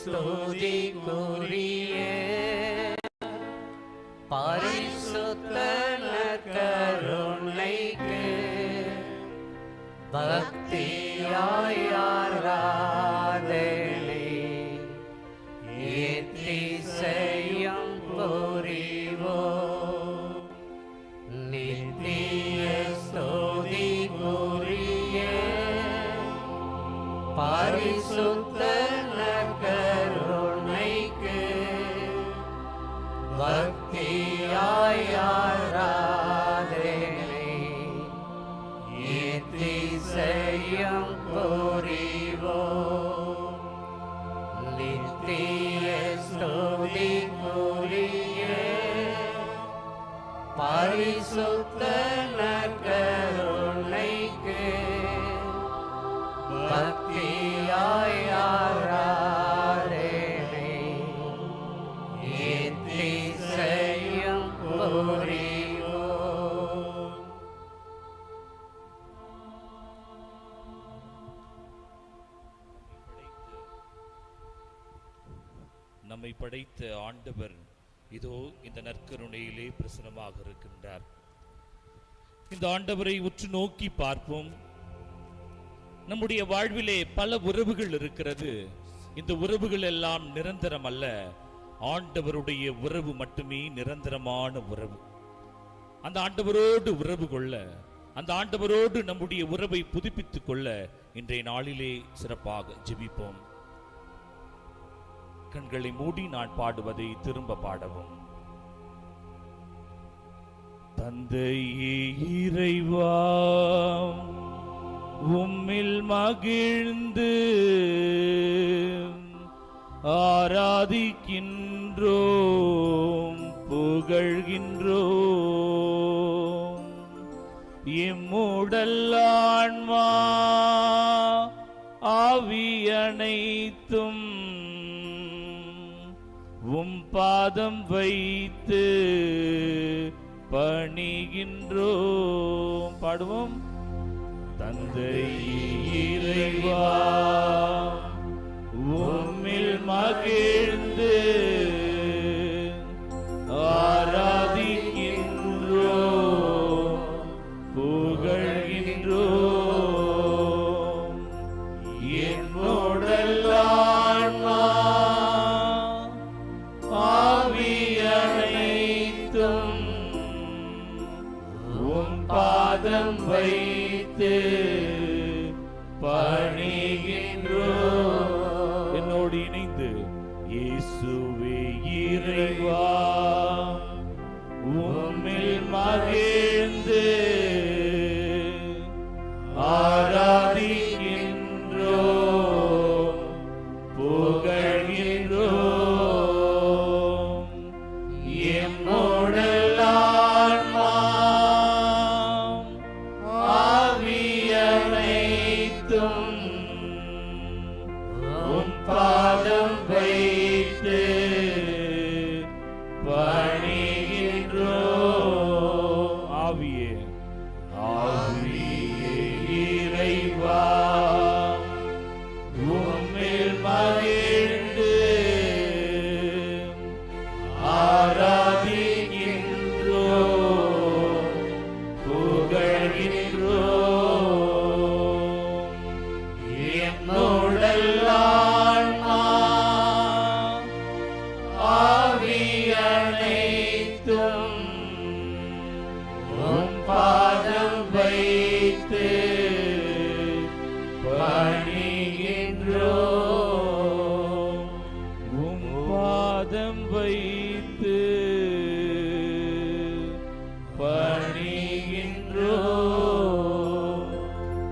ஸ்துதிக்குரிய பரிசுத்த கருணைக்கு பக்தியாய் ஆராதனை எத்திசையும் புரிவோம். நித்திய ஸ்துதிக்குரிய பரிசுத்த கருணைக்கு பக்தியாய் ஆராதனை எத்திசையும் புரிவோம். நித்திய ஸ்துதிக்குரிய பரிசுத்த கருணைக்கு பக்தியாய் ஆராதனை எத்திசையும் புரிவோம். நம்மை படைத்த ஆண்டவர் இதோ இந்த நற்கருணையிலே பிரசன்னமாக இருக்கின்றார். இந்த ஆண்டவரை உற்று நோக்கி பார்ப்போம். நம்முடைய வாழ்விலே பல உறவுகள் இருக்கிறது. இந்த உறவுகள் எல்லாம் நிரந்தரம் அல்ல. ஆண்டவருடைய உறவு மட்டுமே நிரந்தரமான உறவு. அந்த ஆண்டவரோடு உறவு கொள்ள, அந்த ஆண்டவரோடு நம்முடைய உறவை புதுப்பித்துக் கொள்ள இன்றைய நாளிலே சிறப்பாக ஜெபிப்போம். கண்களை மூடி நான் பாடுவதை திரும்ப பாடவும். தந்தையே இறைவா, உம்மில் மகிழ்ந்து ஆராதிக்கின்றோம், புகழ்கின்றோம். இம்முடல் ஆன்மா ஆவி அனைத்தும் உம் பாதம் வைத்து பணிகின்றோம். பாடுவோம். தந்தை இறைவா, உம்மில் மகிழ்ந்து ஆராதிக்கின்றோம், புகழ்கின்றோம். என்னுடல் ஆன்மா ஆவி அனைத்தும் உம் பாதம் வைத்து பணிகின்றோம். என்னோடு இணைந்து இயேசுவே இறைவா, உம்மில் மகிழ்ந்து ஆராதிக்கின்றோம், புகழ்கின்றோம். எம்முடல் ஆன்மா ஆவி அனைத்தும் உம் பாதம் வைத்து பணிகின்றோம். ஆவியே ஆவியே இறைவா, உம்மில் மகிழ்ந்து ஆராதிக்கின்றோம், புகழ்கின்றோம். என்னுடல் ஆன்மா ஆவி அனைத்தும் உம் பாதம் வைத்து பணிகின்றோம், உம் பாதம் வைத்து பணிகின்றோம்.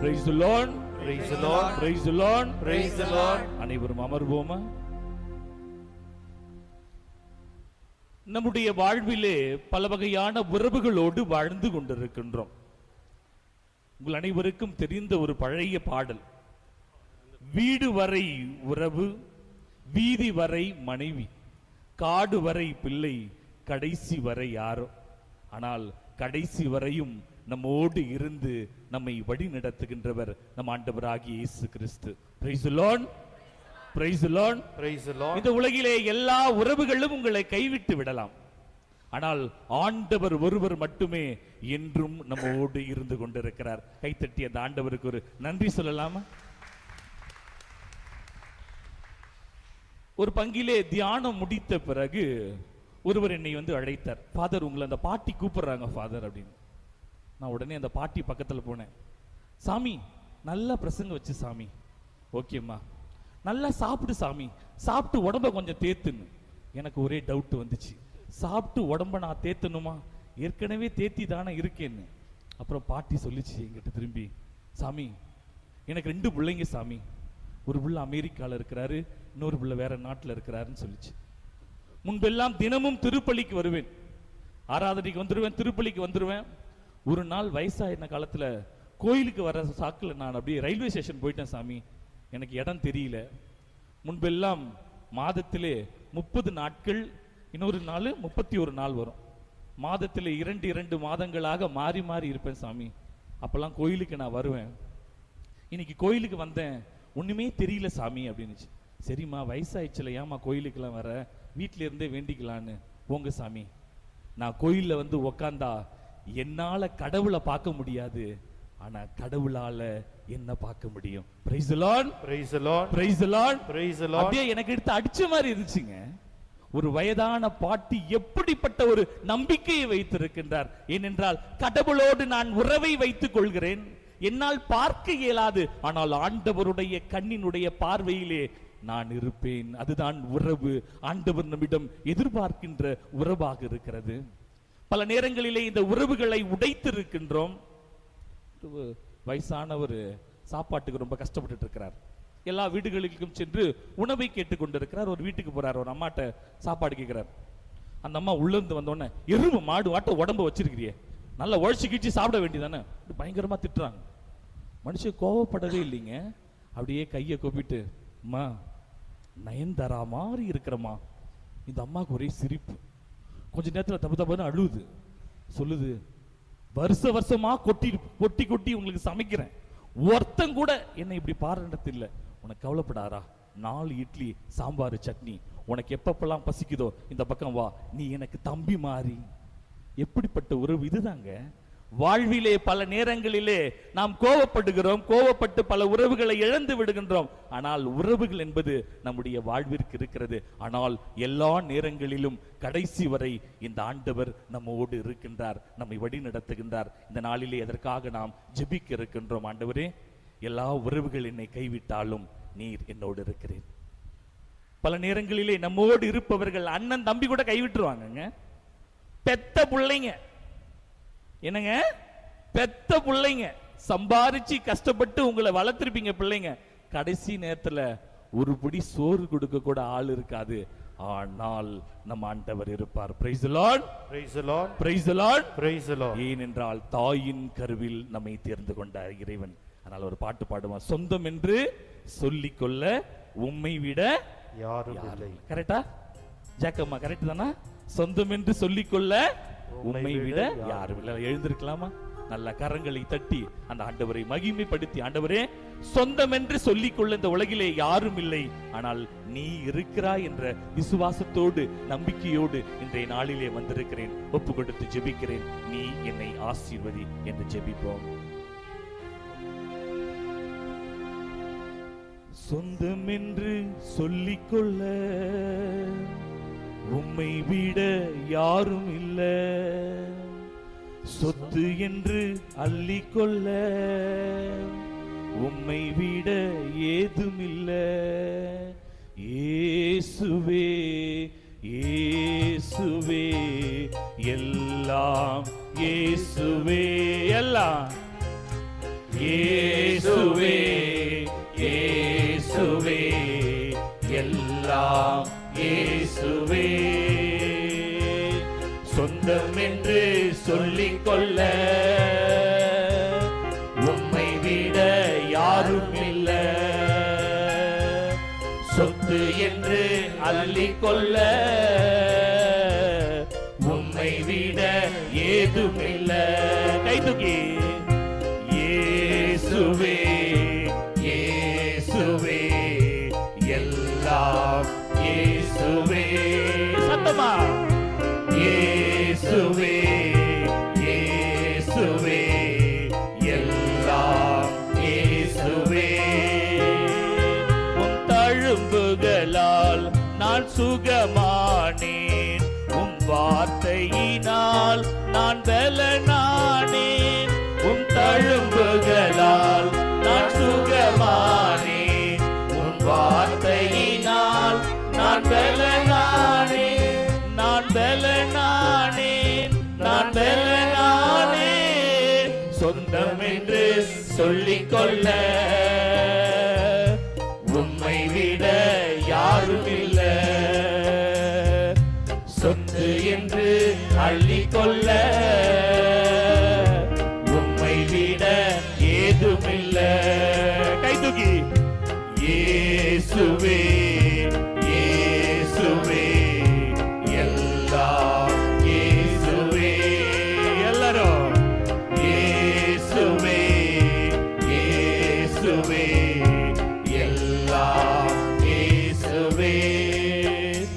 Praise the Lord. Praise the Lord. Praise the Lord. Praise the Lord. அனைவரும் அமர்வோமா? நம்முடைய வாழ்விலே பல வகையான உறவுகளோடு வாழ்ந்து கொண்டிருக்கின்றோம். உங்கள் அனைவருக்கும் தெரிந்த ஒரு பழைய பாடல், வீடு வரை உறவு, வீதி வரை மனைவி, காடு வரை பிள்ளை, கடைசி வரை யாரோ. ஆனால் கடைசி வரையும் நம்மோடு இருந்து நம்மை வழி நடத்துகின்றவர் நம் ஆண்டவராகிய இயேசு கிறிஸ்து. Praise the Lord. Praise the Lord. Praise the Lord. இந்த உலகிலே எல்லா உறவுகளும் உங்களை கைவிட்டு விடலாம், ஆனால் ஆண்டவர் ஒருவர் மட்டுமே என்றும் நம்மோடு இருந்து கொண்டிருக்கிறார். கைத்தட்டி அந்த ஆண்டவருக்கு ஒரு நன்றி சொல்லலாமா? ஒரு பங்கிலே தியானம் முடித்த பிறகு ஒருவர் என்னை வந்து அழைத்தார். ஃபாதர், உங்களை அந்த பாட்டி கூப்பிடுறாங்க ஃபாதர் அப்படின்னு. நான் உடனே அந்த பாட்டி பக்கத்துல போனேன். சாமி, நல்லா பிரசங்க வச்சு சாமி. ஓகேம்மா, நல்லா சாப்பிடு சாமி, சாப்பிட்டு உடம்ப கொஞ்சம் தேத்துன்னு. எனக்கு ஒரே டவுட் வந்துச்சு, சாப்பிட்டு உடம்ப நான் தேத்தணுமா? ஏற்கனவே தேத்தி தானே இருக்கேன்னு. அப்புறம் பாட்டி சொல்லிச்சு என்கிட்ட திரும்பி, சாமி எனக்கு 2 பிள்ளைங்க சாமி, ஒரு பிள்ளை அமெரிக்காவில் இருக்கிறாரு, இன்னொரு பிள்ளை வேற நாட்டில் இருக்கிறாருன்னு சொல்லிச்சு. முன்பெல்லாம் தினமும் திருப்பலிக்கு வருவேன், ஆராதனைக்கு வந்துடுவேன், திருப்பலிக்கு வந்துடுவேன். ஒரு நாள் வயசாயின காலத்தில் கோயிலுக்கு வர சாக்கில் நான் அப்படியே ரயில்வே ஸ்டேஷன் போயிட்டேன் சாமி, எனக்கு இடம் தெரியல. முன்பெல்லாம் மாதத்திலே 30 நாட்கள், இன்னொரு நாள் 31 நாள் வரும். மாதத்தில் 2 மாதங்களாக மாறி மாறி இருப்பேன் சாமி. அப்பெல்லாம் கோயிலுக்கு நான் வருவேன். இன்னைக்கு கோயிலுக்கு வந்தேன், ஒண்ணுமே தெரியல சாமி அப்படின்னுச்சு. சரிம்மா, வயசாயிடுச்சுல, ஏமா கோயிலுக்கெல்லாம் வர, வீட்டில இருந்தே வேண்டிக்கலான்னு. போங்க சாமி, நான் கோயில்ல வந்து உக்காந்தா என்னால கடவுளை பார்க்க முடியாது, ஆனா கடவுளால என்ன பார்க்க முடியும். Praise the Lord. Praise the Lord. Praise the Lord. Praise the Lord. அப்படியே எனக்கு எடுத்து அடிச்ச மாதிரி இருந்துச்சுங்க. ஒரு வயதான பாட்டி எப்படிப்பட்ட ஒரு நம்பிக்கையை வைத்திருக்கின்றார். ஏனென்றால் கடவுளோடு நான் உறவை வைத்துக் கொள்கிறேன், என்னால் பார்க்க இயலாது, ஆனால் ஆண்டவருடைய கண்ணினுடைய பார்வையிலே நான் இருப்பேன். அதுதான் உறவு. ஆண்டவர் நம்மிடம் எதிர்பார்க்கின்ற உறவாக இருக்கிறது. பல நேரங்களிலே இந்த உறவுகளை உடைத்திருக்கின்றோம். வயசானவர் சாப்பாட்டுக்கு ரொம்ப கஷ்டப்பட்டு இருக்கிறார். எல்லா வீடுகளுக்கும் சென்று உணவை கேட்டுக் கொண்டிருக்கிறார். ஒரு வீட்டுக்கு போறார், ஒரு அம்மாட்ட சாப்பாடு கேட்கிறார். அந்த அம்மா உள்ள இருந்து வந்தோடனே, எருமை மாடு வாட்ட உடம்ப வச்சிருக்கிறியே, நல்லா உழைச்சி கிழிச்சு சாப்பிட வேண்டியதானே, பயங்கரமா திட்டுறாங்க. மனுஷன் கோவப்படவே இல்லைங்க, அப்படியே கையை கொப்பிட்டு, அம்மா நயன்தாரா மாதிரி இருக்கிறம்மா. இந்த அம்மாவுக்கு ஒரே சிரிப்பு. கொஞ்ச நேரத்தில் தப்பு தப்புன்னு அழுவுது. சொல்லுது, வருஷமா கொட்டி கொட்டி கொட்டி உங்களுக்கு சமைக்கிறேன், ஒருத்தன் கூட என்னை இப்படி பாருன்றது இல்லை. உனக்கு கவலைப்படாரா, 4 இட்லி சாம்பார் சட்னி, உனக்கு எப்பப்பெல்லாம் பசிக்குதோ இந்த பக்கம் வா, நீ எனக்கு தம்பி மாறி. எப்படிப்பட்ட உறவு இதுதாங்க. வாழ்விலே பல நேரங்களிலே நாம் கோவப்படுகிறோம், கோவப்பட்டு பல உறவுகளை இழந்து விடுகின்றோம். ஆனால் உறவுகள் என்பது நம்முடைய வாழ்விற்கு இருக்கிறது. ஆனால் எல்லா நேரங்களிலும் கடைசி வரை இந்த ஆண்டவர் நம்மோடு இருக்கின்றார், நம்மை வழி நடத்துகின்றார். இந்த நாளிலே எதற்காக நாம் ஜெபிக்க இருக்கின்றோம்? ஆண்டவரே, எல்லா உறவுகள் என்னை கைவிட்டாலும் நீர் என்னோடு இருக்கிறேன். பல நேரங்களிலே நம்மோடு இருப்பவர்கள் அண்ணன் தம்பி கூட கைவிட்டுருவாங்க. பெத்த பிள்ளைங்க, என்னங்க, பெத்த பிள்ளைங்க சம்பாரிச்சு கஷ்டப்பட்டு உங்களை வளர்த்திருப்பீங்க பிள்ளைங்க, கடைசி நேரத்துல ஒரு பிடி சோறு கொடுக்க கூட ஆள் இருக்காது. ஆனால் நம் ஆண்டவர் இருப்பார். Praise the Lord. Praise the Lord. Praise the Lord. Praise the Lord. ஏனென்றால் தாயின் கருவில் நம்மை தேர்ந்து கொண்டார் இறைவன். அதனால் ஒரு பாட்டு பாடுவான், சொந்தம் என்று சொல்லிக்கொள்ள உம்மை விட யாரும் இல்லை. கரெக்டா ஜாக்கம்மா? கரெக்ட் தானா? சொந்தம் என்று சொல்லிக்கொள்ள உம்மை விட யாரும் இல்லை. எழுந்திருக்கலாமா? நல்ல கரங்களை தட்டி அந்த ஆண்டவரை மகிமைப்படுத்தி, ஆண்டவரே, சொந்தம் என்று சொல்லிக்கொள்ள இந்த உலகிலே யாரும் இல்லை, ஆனால் நீ இருக்கிறாய் என்ற விசுவாசத்தோடு நம்பிக்கையோடு இன்றைய நாளிலே வந்திருக்கிறேன். ஒப்பு கொடுத்து ஜெபிக்கிறேன், நீ என்னை ஆசீர்வதி என்று ஜெபிப்போம். சொந்தம் என்று சொல்லிக்கொள்ள உம்மை விட யாரும் இல்ல, சொத்து என்று அள்ளிக்கொள்ள உம்மை விட ஏதும் இல்ல. இயேசுவே இயேசுவே எல்லாம் இயேசுவே, எல்லாம் இயேசுவே இயேசுவே எல்லாம் இயேசுவே. சொந்தம் என்று சொல்லிக்கொள்ள உம்மை விட யாரும் இல்ல, சொத்து என்று அள்ளிக்கொள்ள உம்மை விட ஏதும் இல்ல. கை தூக்கி, இயேசுவே இயேசுவே எல்லாம் தழும்புகளால் நான் பலனானேன், உம் தழும்புகளால் நான் சுகமானேன், உன் வார்த்தையினால் நான் பலனானேன், நான் பலனானேன், நான் பலனானேன். சொந்தம் என்று சொல்லிக்கொள்ள உம்மை விட யாரும் இல்ல, சொத்து என்று அள்ளிக்கொள்ள உம்மை விட ஏதுமில்ல. கைதூக்கி இயேசுவே இயேசுவே எல்லாம் இயேசுவே, எல்லாரும் இயேசுவே இயேசுவே